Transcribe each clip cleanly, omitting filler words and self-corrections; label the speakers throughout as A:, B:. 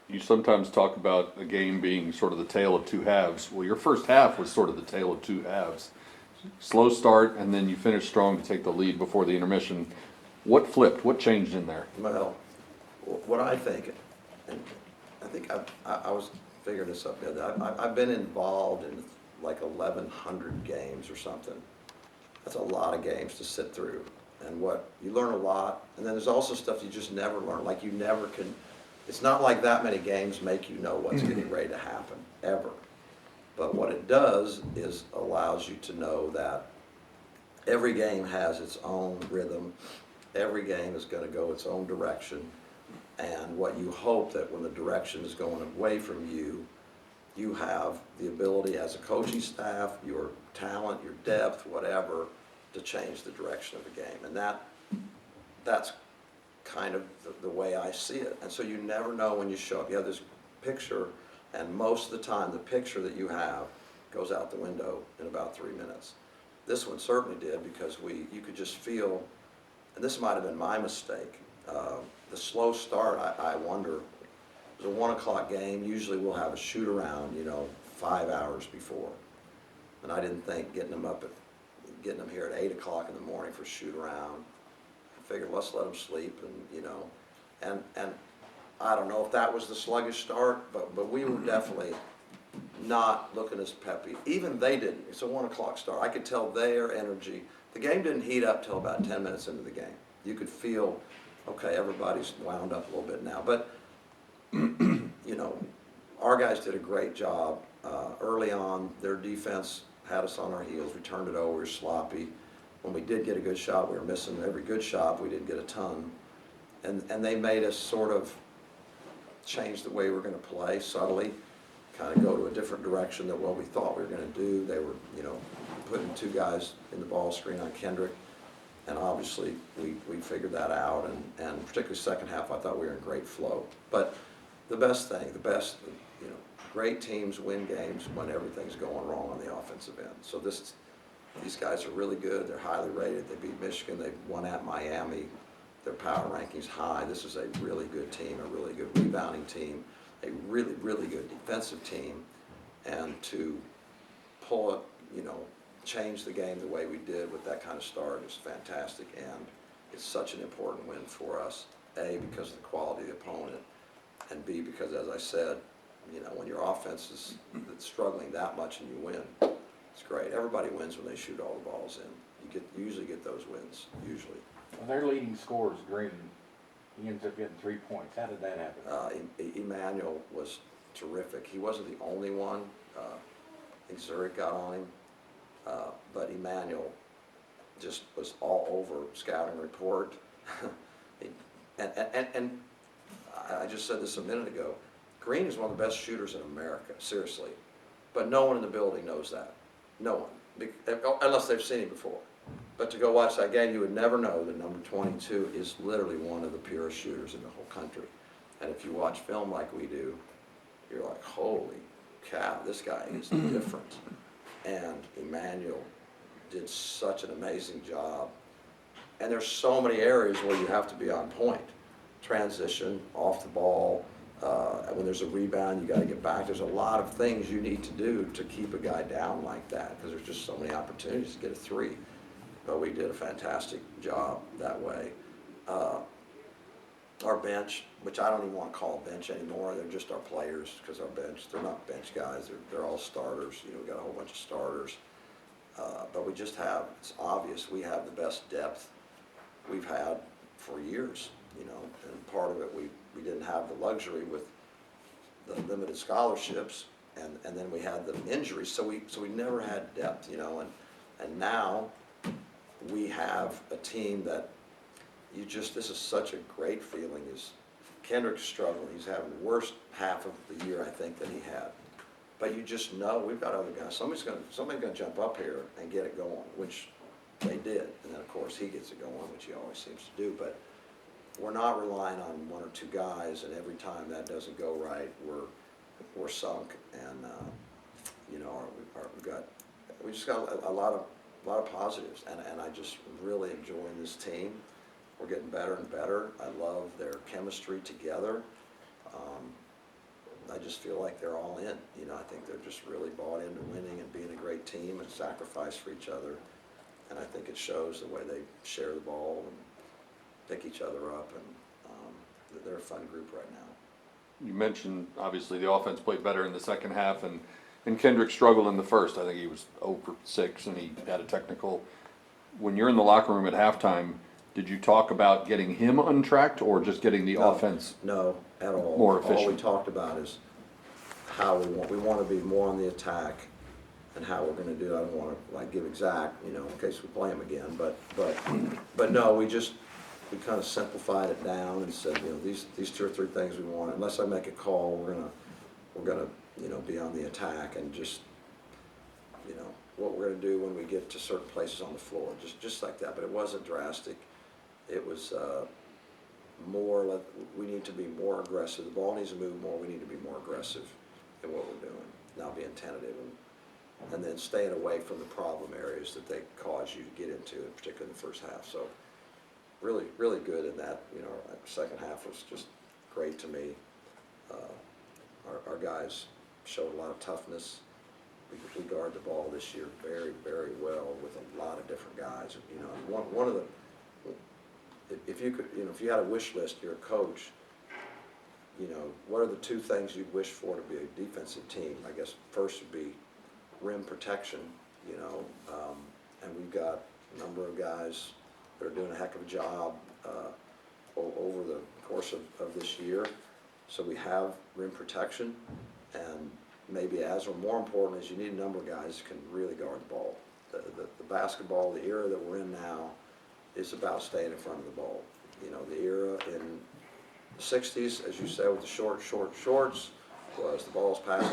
A: You sometimes talk about a game being sort of the tale of two halves. Well, your first half was sort of the tale of two halves. Slow start, and then you finished strong to take the lead before the intermission. What flipped? What changed in there?
B: Well, what I think, and I think I was figuring this up the other day. I've been involved in like 1,100 games or something. That's a lot of games to sit through. And what, you learn a lot, and then there's also stuff you just never learn. Like you never can, it's not like that many games make you know what's getting ready to happen, ever. But what it does is allows you to know that every game has its own rhythm. Every game is going to go its own direction. And what you hope that when the direction is going away from you, you have the ability as a coaching staff, your talent, your depth, whatever, to change the direction of the game. And that's kind of the way I see it. And so you never know when you show up. You have this picture, and most of the time the picture that you have goes out the window in about 3 minutes. This one certainly did, because you could just feel, and this might have been my mistake, the slow start. I wonder, it was a 1 o'clock game. Usually we'll have a shoot around, 5 hours before. And I didn't think getting them here at 8 o'clock in the morning for shoot around. I figured, let's let them sleep, and I don't know if that was the sluggish start, but we were definitely not looking as peppy. Even they didn't. It's a 1 o'clock start. I could tell their energy. The game didn't heat up till about 10 minutes into the game. You could feel, okay, everybody's wound up a little bit now. But, our guys did a great job. Early on, their defense had us on our heels. We turned it over, we were sloppy. When we did get a good shot, we were missing every good shot. We didn't get a ton. And they made us sort of change the way we were going to play subtly, kind of go to a different direction than what we thought we were going to do. They were, putting 2 guys in the ball screen on Kendrick. And obviously, we figured that out. And particularly second half, I thought we were in great flow. But the best, great teams win games when everything's going wrong on the offensive end. So these guys are really good. They're highly rated. They beat Michigan. They won at Miami. Their power ranking's high. This is a really good team, a really good rebounding team, a really, really good defensive team. And to pull it, change the game the way we did with that kind of start is fantastic. And it's such an important win for us, A, because of the quality of the opponent, and B, because, as I said, when your offense is struggling that much and you win, it's great. Everybody wins when they shoot all the balls in. You usually get those wins, usually.
C: Well, their leading scorer is Green. He ends up getting 3 points. How did that happen?
B: Emmanuel was terrific. He wasn't the only one. I think Zurich got on him. But Emmanuel just was all over scouting report. and I just said this a minute ago. Green is one of the best shooters in America, seriously. But no one in the building knows that. No one, unless they've seen him before. But to go watch that game, you would never know that number 22 is literally one of the purest shooters in the whole country. And if you watch film like we do, you're like, holy cow, this guy is different. And Emmanuel did such an amazing job. And there's so many areas where you have to be on point. Transition, off the ball, when there's a rebound, you got to get back. There's a lot of things you need to do to keep a guy down like that, because there's just so many opportunities to get a 3. But we did a fantastic job that way. Our bench, which I don't even want to call a bench anymore, they're just our players, because our bench, they're not bench guys, they're all starters. We got a whole bunch of starters. But we just have, it's obvious, we have the best depth we've had for years, and part of it, we didn't have the luxury with the limited scholarships, and then we had the injuries, so we never had depth, and now we have a team that this is such a great feeling. Is Kendrick's struggling. He's having the worst half of the year, I think, that he had. But you just know we've got other guys. Somebody's gonna jump up here and get it going, which they did. And then of course he gets it going, which he always seems to do. But we're not relying on 1 or 2 guys, and every time that doesn't go right, we're sunk. And we just got a lot of positives, and I just really enjoying this team. We're getting better and better. I love their chemistry together. I just feel like they're all in. You know, I think they're just really bought into winning and being a great team and sacrifice for each other. And I think it shows the way they share the ball and pick each other up, and they're a fun group right now.
A: You mentioned, obviously, the offense played better in the second half, and Kendrick struggled in the first. I think he was 0 for 6, and he had a technical. When you're in the locker room at halftime, did you talk about getting him untracked or just getting the offense?
B: No, at all.
A: More
B: All we
A: efficient.
B: talked about is how we want to be more on the attack and how we're going to do it. I don't want to like give exact, you know, in case we play him again, but no, we kind of simplified it down and said, you know, these 2 or 3 things we want. Unless I make a call, we're gonna you know, be on the attack, and just, you know, what we're gonna do when we get to certain places on the floor, just like that. But it wasn't drastic. It was more like we need to be more aggressive. The ball needs to move more. We need to be more aggressive in what we're doing. Not being tentative, and then staying away from the problem areas that they cause you to get into, particularly in the first half. So really, really good in that. You know, our second half was just great to me. Our guys showed a lot of toughness. We guard the ball this year very, very well with a lot of different guys. You know, one of the, if you could, you know, if you had a wish list, you're a coach, you know, what are the 2 things you'd wish for to be a defensive team? I guess first would be rim protection, you know, and we've got a number of guys that are doing a heck of a job over the course of this year. So we have rim protection, and maybe as or more important is you need a number of guys who can really guard the ball. The basketball, the era that we're in now, is about staying in front of the ball. You know, the era in the 60s, as you said, with the shorts, was the ball's pass.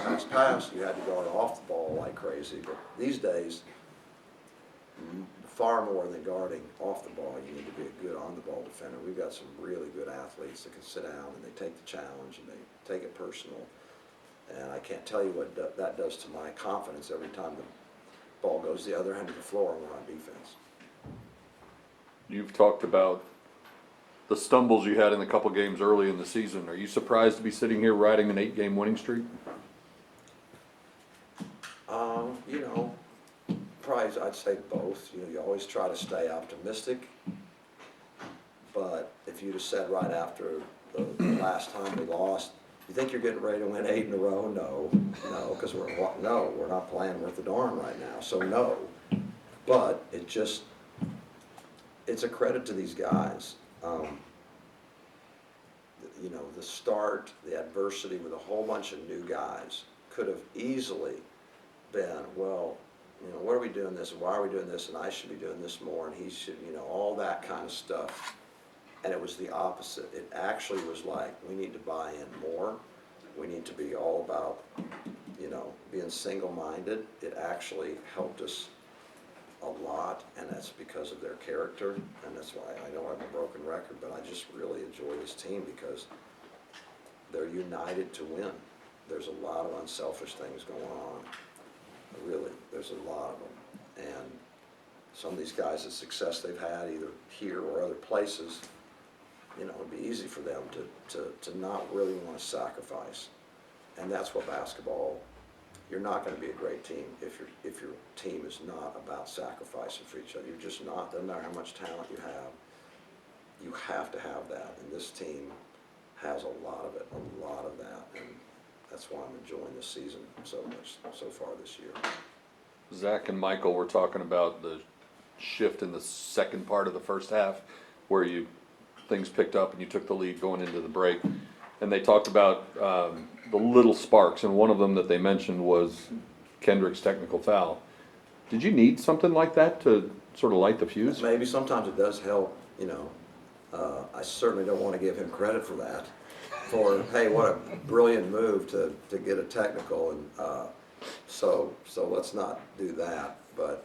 B: You had to guard off the ball like crazy. But these days, far more than guarding off the ball, you need to be a good on-the-ball defender. We've got some really good athletes that can sit down and they take the challenge and they take it personal. And I can't tell you what that does to my confidence every time the ball goes the other end of the floor and we're on defense.
A: You've talked about the stumbles you had in a couple games early in the season. Are you surprised to be sitting here riding an 8-game winning streak?
B: You know, probably I'd say both. You know, you always try to stay optimistic, but if you'd have said right after the last time we lost, you think you're getting ready to win 8 in a row? No, because we're not playing worth a darn right now. So no, but it's a credit to these guys. You know, the start, the adversity with a whole bunch of new guys could have easily been, well, you know, what are we doing this, and why are we doing this, and I should be doing this more, and he should, you know, all that kind of stuff. And it was the opposite. It actually was like, we need to buy in more. We need to be all about, you know, being single-minded. It actually helped us a lot, and that's because of their character, and that's why I know I'm a broken record, but I just really enjoy this team because they're united to win. There's a lot of unselfish things going on. Really, there's a lot of them. And some of these guys, the success they've had either here or other places, you know, it'd be easy for them to not really want to sacrifice. And that's what basketball, you're not going to be a great team if your team is not about sacrificing for each other. You're just not. Doesn't matter how much talent you have to have that. And this team has a lot of it, a lot of that. And that's why I'm enjoying this season so much so far this year.
A: Zach and Michael were talking about the shift in the second part of the first half where things picked up and you took the lead going into the break. And they talked about the little sparks, and one of them that they mentioned was Kendrick's technical foul. Did you need something like that to sort of light the fuse?
B: Maybe sometimes it does help, you know. I certainly don't want to give him credit for that. For, hey, what a brilliant move to get a technical, and so let's not do that. But,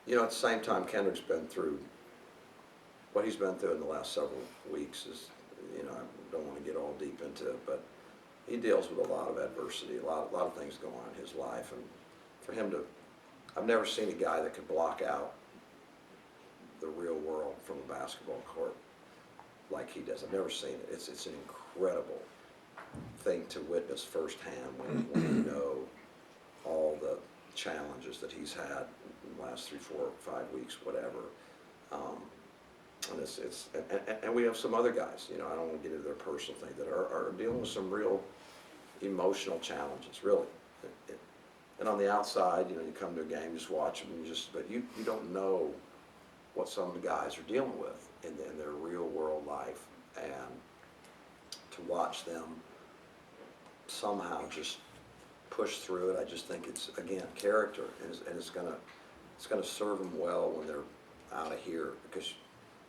B: you know, at the same time, Kendrick's been through what he's been through in the last several weeks is, you know, I don't want to get all deep into it, but he deals with a lot of adversity, a lot of things going on in his life, and for him to, I've never seen a guy that could block out the real world from a basketball court like he does. I've never seen it. It's an incredible thing to witness firsthand when you know all the challenges that he's had in the last 3, 4, 5 weeks, whatever. And we have some other guys, you know, I don't want to get into their personal thing, that are dealing with some real emotional challenges, really. And on the outside, you know, you come to a game, just watch them, and but you don't know what some of the guys are dealing with in their real world life. And to watch them somehow just push through it, I just think it's, again, character, and it's gonna serve them well when they're out of here, because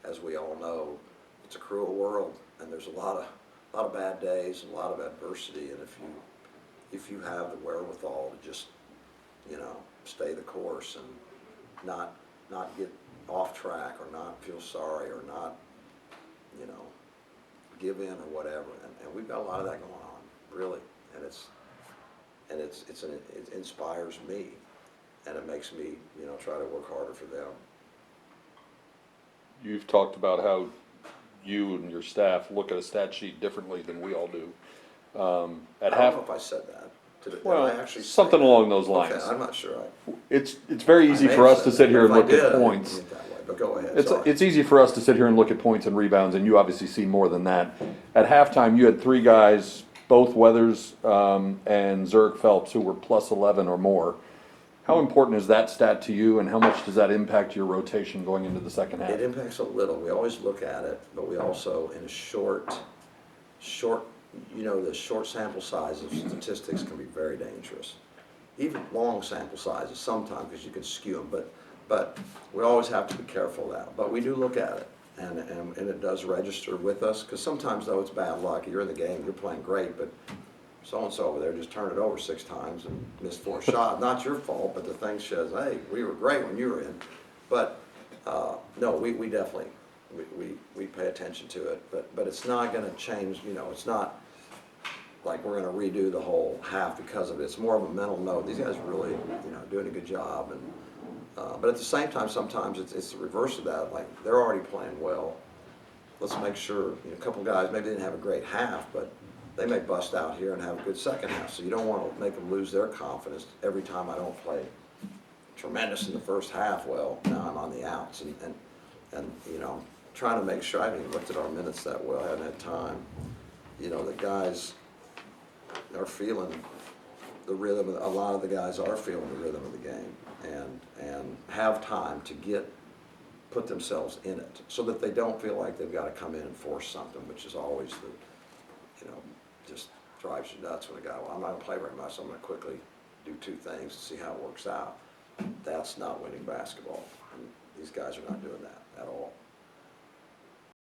B: as we all know, it's a cruel world, and there's a lot of bad days and a lot of adversity, and if you have the wherewithal to just, you know, stay the course and not get off track, or not feel sorry, or not, you know, give in or whatever, and we've got a lot of that going on, really, and it inspires me, and it makes me, you know, try to work harder for them.
A: You've talked about how you and your staff look at a stat sheet differently than we all do.
B: I don't know if I said that. Did
A: Well,
B: I actually say
A: something
B: that?
A: along those lines.
B: Okay, I'm not sure.
A: It's very easy for us to sit here and look at points.
B: But go ahead, sorry.
A: It's easy for us to sit here and look at points and rebounds, and you obviously see more than that. At halftime, you had 3 guys, both Weathers and Zurich Phelps, who were plus 11 or more. How important is that stat to you, and how much does that impact your rotation going into the second half?
B: It impacts a little. We always look at it, but we also, in a short, you know, the short sample size of statistics can be very dangerous. Even long sample sizes sometimes, because you can skew them, but we always have to be careful of that. But we do look at it, and it does register with us, because sometimes, though, it's bad luck. You're in the game, you're playing great, but so-and-so over there just turned it over 6 times and missed 4 shots. Not your fault, but the thing says, hey, we were great when you were in. But, no, we definitely, we pay attention to it, but it's not gonna change, you know, it's not like we're gonna redo the whole half because of it. It's more of a mental note. These guys are really, you know, doing a good job, and but at the same time, sometimes it's the reverse of that. Like, they're already playing well. Let's make sure, you know, a couple guys, maybe they didn't have a great half, but they may bust out here and have a good second half. So you don't want to make them lose their confidence every time I don't play tremendous in the first half. Well, now I'm on the outs, and you know, trying to make sure. I haven't even looked at our minutes that well. I haven't had time. You know, the guys are feeling the rhythm. A lot of the guys are feeling the rhythm of the game, and have time to put themselves in it, so that they don't feel like they've got to come in and force something, which is always the, you know, just drives you nuts when a guy, well, I'm not going to play very much, so I'm going to quickly do 2 things to see how it works out. That's not winning basketball. And these guys are not doing that at all.